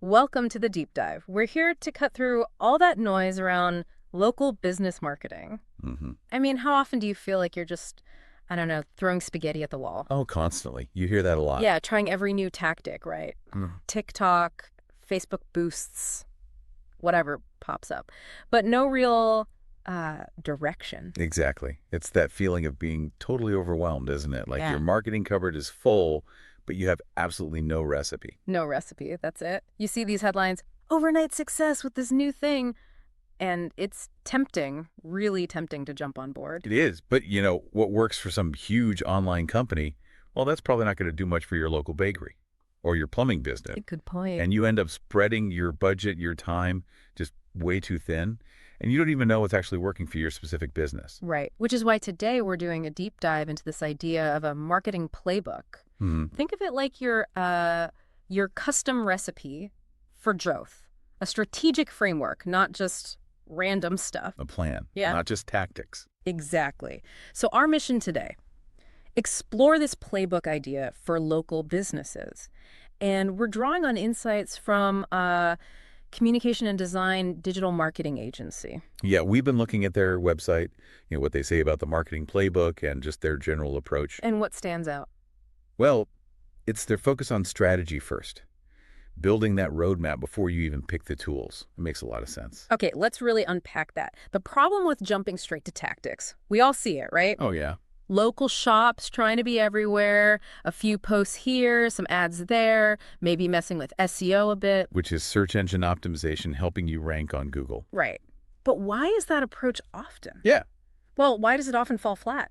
Welcome to the deep dive. We're here to cut through all that noise around local business marketing. hmm I mean, how often do you feel like you're just, I don't know, throwing spaghetti at the wall? Oh, constantly. You hear that a lot. Yeah, trying every new tactic, right? Mm. TikTok, Facebook boosts, whatever pops up, but no real direction. Exactly. It's that feeling of being totally overwhelmed, isn't it? Like your Yeah. marketing cupboard is full, but you have absolutely no recipe. No recipe, that's it. You see these headlines, overnight success with this new thing, and it's tempting, really tempting to jump on board. It is, but what works for some huge online company, well, that's probably not going to do much for your local bakery or your plumbing business. Good point. And you end up spreading your budget, your time, just way too thin, and you don't even know what's actually working for your specific business. Right. Which is why today we're doing a deep dive into this idea of a marketing playbook. Hmm. Think of it like your custom recipe for growth, a strategic framework, not just random stuff. A plan, Yeah. not just tactics. Exactly. So our mission today, explore this playbook idea for local businesses. And we're drawing on insights from a communication and design digital marketing agency. Yeah, we've been looking at their website, what they say about the marketing playbook and just their general approach. And what stands out? Well, it's their focus on strategy first, building that roadmap before you even pick the tools. It makes a lot of sense. Okay, let's really unpack that. The problem with jumping straight to tactics, we all see it, right? Oh, yeah. Local shops trying to be everywhere, a few posts here, some ads there, maybe messing with SEO a bit. Which is search engine optimization helping you rank on Google. Right. But why is that approach often? Yeah. Well, why does it often fall flat?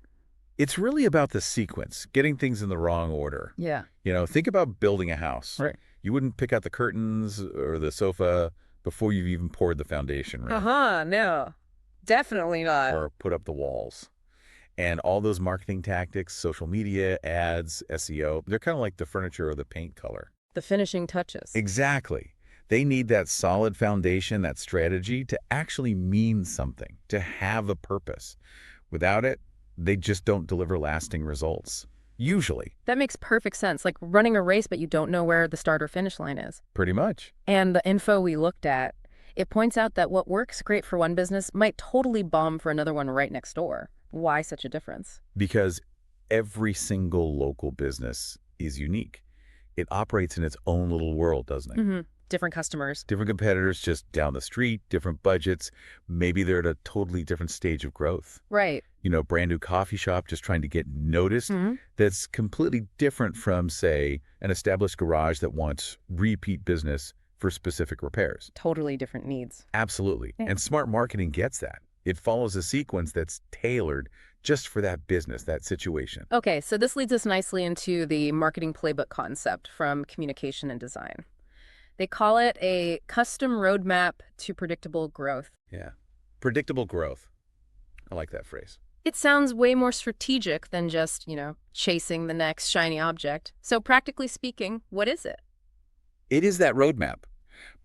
It's really about the sequence, getting things in the wrong order. Yeah. Think about building a house. Right. You wouldn't pick out the curtains or the sofa before you've even poured the foundation, right? No. Definitely not. Or put up the walls. And all those marketing tactics, social media, ads, SEO, they're kind of like the furniture or the paint color. The finishing touches. Exactly. They need that solid foundation, that strategy to actually mean something, to have a purpose. Without it, they just don't deliver lasting results. Usually. That makes perfect sense. Like running a race, but you don't know where the start or finish line is. Pretty much. And the info we looked at, it points out that what works great for one business might totally bomb for another one right next door. Why such a difference? Because every single local business is unique. It operates in its own little world, doesn't it? Different customers. Different competitors just down the street, different budgets. Maybe they're at a totally different stage of growth. Right. Brand new coffee shop just trying to get noticed. That's completely different from, say, an established garage that wants repeat business for specific repairs. Totally different needs. Absolutely. Yeah. And smart marketing gets that. It follows a sequence that's tailored just for that business, that situation. Okay, so this leads us nicely into the marketing playbook concept from communication and design. They call it a custom roadmap to predictable growth. Yeah. Predictable growth. I like that phrase. It sounds way more strategic than just, chasing the next shiny object. So practically speaking, what is it? It is that roadmap.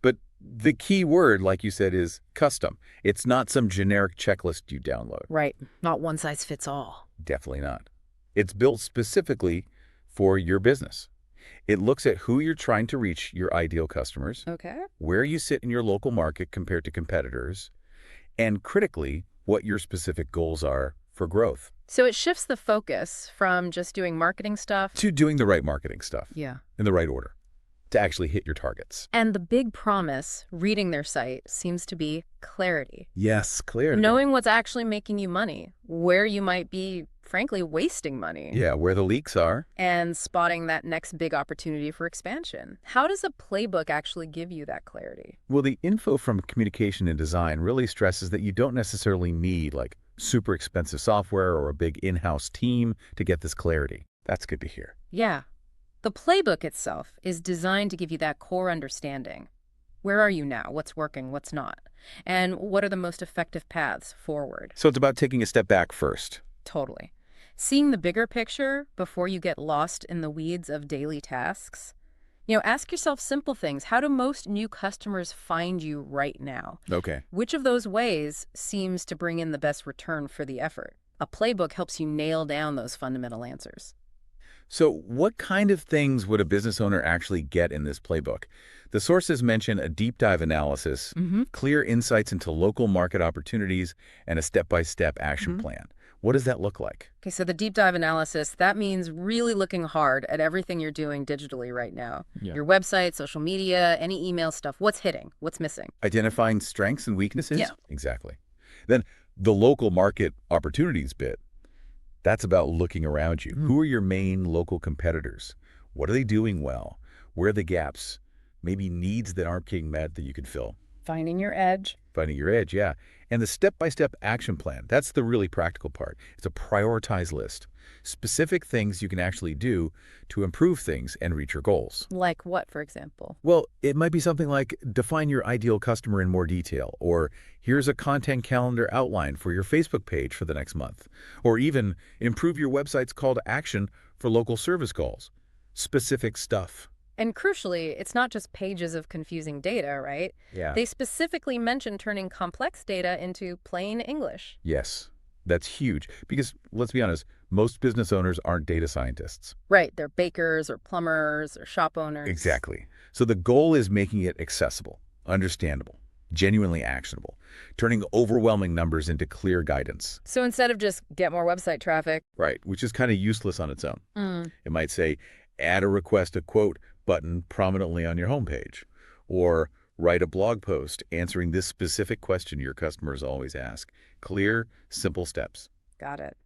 But the key word, like you said, is custom. It's not some generic checklist you download. Right. Not one size fits all. Definitely not. It's built specifically for your business. It looks at who you're trying to reach, your ideal customers, Okay. where you sit in your local market compared to competitors, and critically, what your specific goals are for growth. So it shifts the focus from just doing marketing stuff. To doing the right marketing stuff Yeah. in the right order to actually hit your targets. And the big promise, reading their site, seems to be clarity. Yes, clear. Knowing what's actually making you money, where you might be, frankly, wasting money. Yeah, where the leaks are. And spotting that next big opportunity for expansion. How does a playbook actually give you that clarity? Well, the info from communication and design really stresses that you don't necessarily need like super expensive software or a big in-house team to get this clarity. That's good to hear. Yeah. The playbook itself is designed to give you that core understanding. Where are you now? What's working? What's not? And what are the most effective paths forward? So it's about taking a step back first. Totally. Seeing the bigger picture before you get lost in the weeds of daily tasks. Ask yourself simple things. How do most new customers find you right now? Okay. Which of those ways seems to bring in the best return for the effort? A playbook helps you nail down those fundamental answers. So what kind of things would a business owner actually get in this playbook? The sources mention a deep dive analysis, Mm-hmm. clear insights into local market opportunities, and a step-by-step action plan. What does that look like? Okay, so the deep dive analysis, that means really looking hard at everything you're doing digitally right now. Yeah. Your website, social media, any email stuff. What's hitting? What's missing? Identifying strengths and Yeah. weaknesses? Exactly. Then the local market opportunities bit, that's about looking around you. Who are your main local competitors? What are they doing well? Where are the gaps? Maybe needs that aren't being met that you can fill. Finding your edge. Finding your edge, yeah. And the step-by-step action plan, that's the really practical part. It's a prioritized list. Specific things you can actually do to improve things and reach your goals. Like what, for example? Well, it might be something like define your ideal customer in more detail, or here's a content calendar outline for your Facebook page for the next month, or even improve your website's call to action for local service calls. Specific stuff. And crucially, it's not just pages of confusing data, right? Yeah. They specifically mention turning complex data into plain English. Yes, that's huge because let's be honest, most business owners aren't data scientists. Right, they're bakers or plumbers or shop owners. Exactly. So the goal is making it accessible, understandable, genuinely actionable, turning overwhelming numbers into clear guidance. So instead of just get more website traffic. Right, which is kind of useless on its own. Mm. It might say, add a request a quote button prominently on your homepage, or write a blog post answering this specific question your customers always ask. Clear, simple steps. Got it.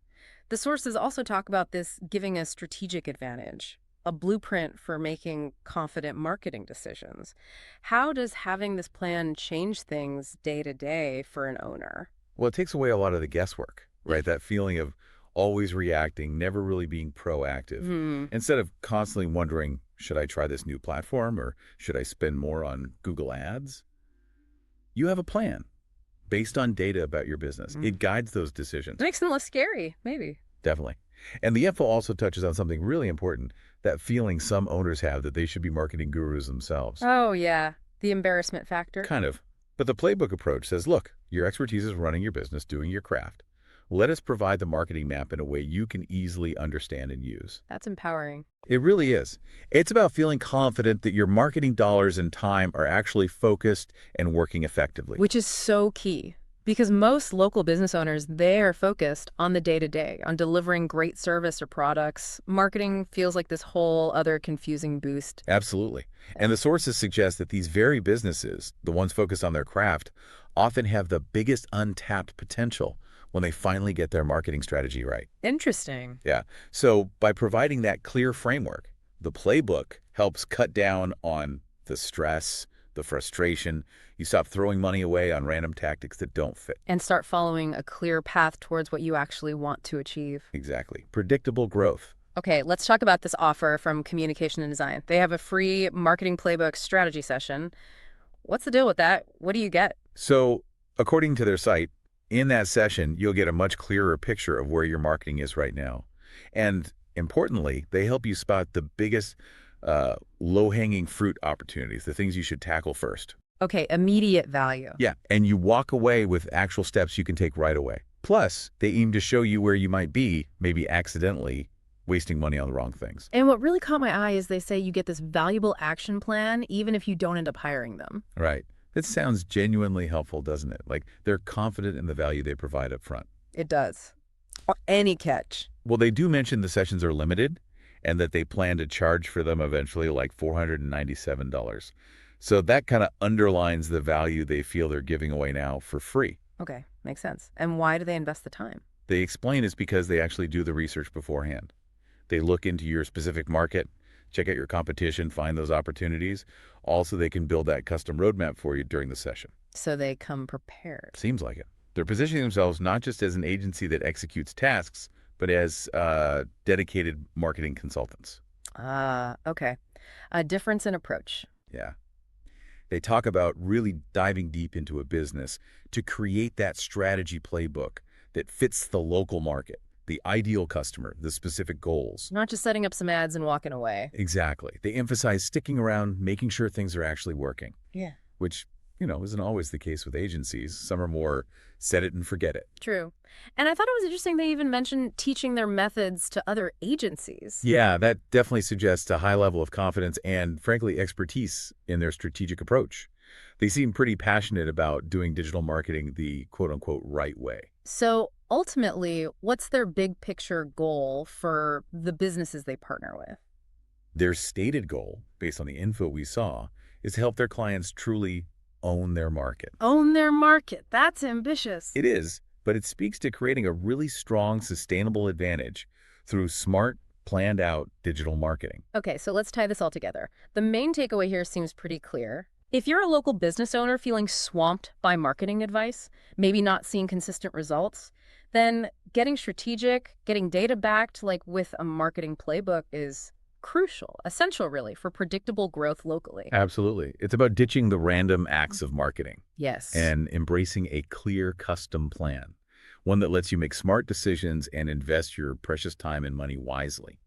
The sources also talk about this giving a strategic advantage, a blueprint for making confident marketing decisions. How does having this plan change things day to day for an owner? Well, it takes away a lot of the guesswork, right? That feeling of always reacting, never really being proactive. Hmm. Instead of constantly wondering, should I try this new platform or should I spend more on Google Ads? You have a plan based on data about your business. It guides those decisions. Makes them less scary, maybe. Definitely. And the info also touches on something really important, that feeling some owners have that they should be marketing gurus themselves. Oh, yeah. The embarrassment factor. Kind of. But the playbook approach says, look, your expertise is running your business, doing your craft. Let us provide the marketing map in a way you can easily understand and use. That's empowering. It really is. It's about feeling confident that your marketing dollars and time are actually focused and working effectively. Which is so key. Because most local business owners, they are focused on the day-to-day, on delivering great service or products. Marketing feels like this whole other confusing boost. Absolutely. And the sources suggest that these very businesses, the ones focused on their craft, often have the biggest untapped potential when they finally get their marketing strategy right. Interesting. Yeah. So by providing that clear framework, the playbook helps cut down on the stress, the frustration. You stop throwing money away on random tactics that don't fit. And start following a clear path towards what you actually want to achieve. Exactly. Predictable growth. Okay, let's talk about this offer from Communication and Design. They have a free marketing playbook strategy session. What's the deal with that? What do you get? So according to their site, in that session, you'll get a much clearer picture of where your marketing is right now. And importantly, they help you spot the biggest low-hanging fruit opportunities, the things you should tackle first. Okay, immediate value. Yeah, and you walk away with actual steps you can take right away. Plus, they aim to show you where you might be, maybe accidentally, wasting money on the wrong things. And what really caught my eye is they say you get this valuable action plan even if you don't end up hiring them. Right. That sounds genuinely helpful, doesn't it? Like they're confident in the value they provide up front. It does. Or any catch. Well, they do mention the sessions are limited and that they plan to charge for them eventually like $497. So that kind of underlines the value they feel they're giving away now for free. Okay, makes sense. And why do they invest the time? They explain it's because they actually do the research beforehand. They look into your specific market, check out your competition, find those opportunities. Also, they can build that custom roadmap for you during the session. So they come prepared. Seems like it. They're positioning themselves not just as an agency that executes tasks, but as dedicated marketing consultants. Ah, okay. A difference in approach. Yeah. They talk about really diving deep into a business to create that strategy playbook that fits the local market, the ideal customer, the specific goals. Not just setting up some ads and walking away. Exactly. They emphasize sticking around, making sure things are actually working. Yeah. Which Isn't always the case with agencies. Some are more set it and forget it. True. And I thought it was interesting they even mentioned teaching their methods to other agencies. Yeah, that definitely suggests a high level of confidence and, frankly, expertise in their strategic approach. They seem pretty passionate about doing digital marketing the quote-unquote right way. So ultimately, what's their big picture goal for the businesses they partner with? Their stated goal, based on the info we saw, is to help their clients truly own their market. Own their market. That's ambitious. It is, but it speaks to creating a really strong, sustainable advantage through smart, planned out digital marketing. Okay, so let's tie this all together. The main takeaway here seems pretty clear. If you're a local business owner feeling swamped by marketing advice, maybe not seeing consistent results, then getting strategic, getting data backed, like with a marketing playbook, is crucial, essential really, for predictable growth locally. Absolutely. It's about ditching the random acts of marketing Yes. and embracing a clear custom plan, one that lets you make smart decisions and invest your precious time and money wisely.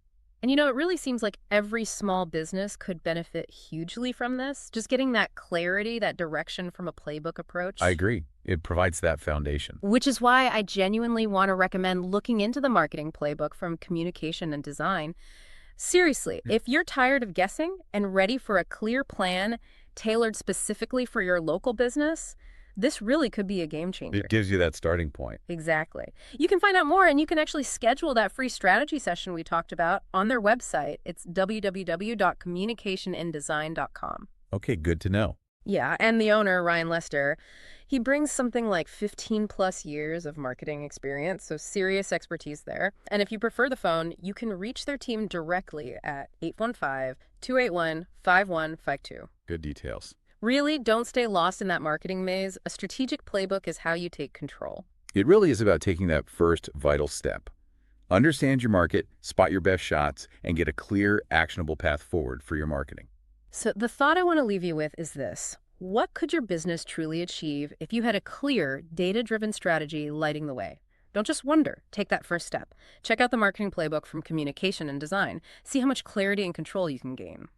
And it really seems like every small business could benefit hugely from this. Just getting that clarity, that direction from a playbook approach. I agree. It provides that foundation. Which is why I genuinely want to recommend looking into the marketing playbook from communication and design. Seriously, if you're tired of guessing and ready for a clear plan tailored specifically for your local business, this really could be a game changer. It gives you that starting point. Exactly. You can find out more, and you can actually schedule that free strategy session we talked about on their website. It's www.communicationanddesign.com. Okay, good to know. Yeah, and the owner, Ryan Lester, he brings something like 15 plus years of marketing experience, so serious expertise there. And if you prefer the phone, you can reach their team directly at 815-281-5152. Good details. Really, don't stay lost in that marketing maze. A strategic playbook is how you take control. It really is about taking that first vital step. Understand your market, spot your best shots, and get a clear, actionable path forward for your marketing. So the thought I want to leave you with is this. What could your business truly achieve if you had a clear, data-driven strategy lighting the way? Don't just wonder. Take that first step. Check out the marketing playbook from Communication and Design. See how much clarity and control you can gain.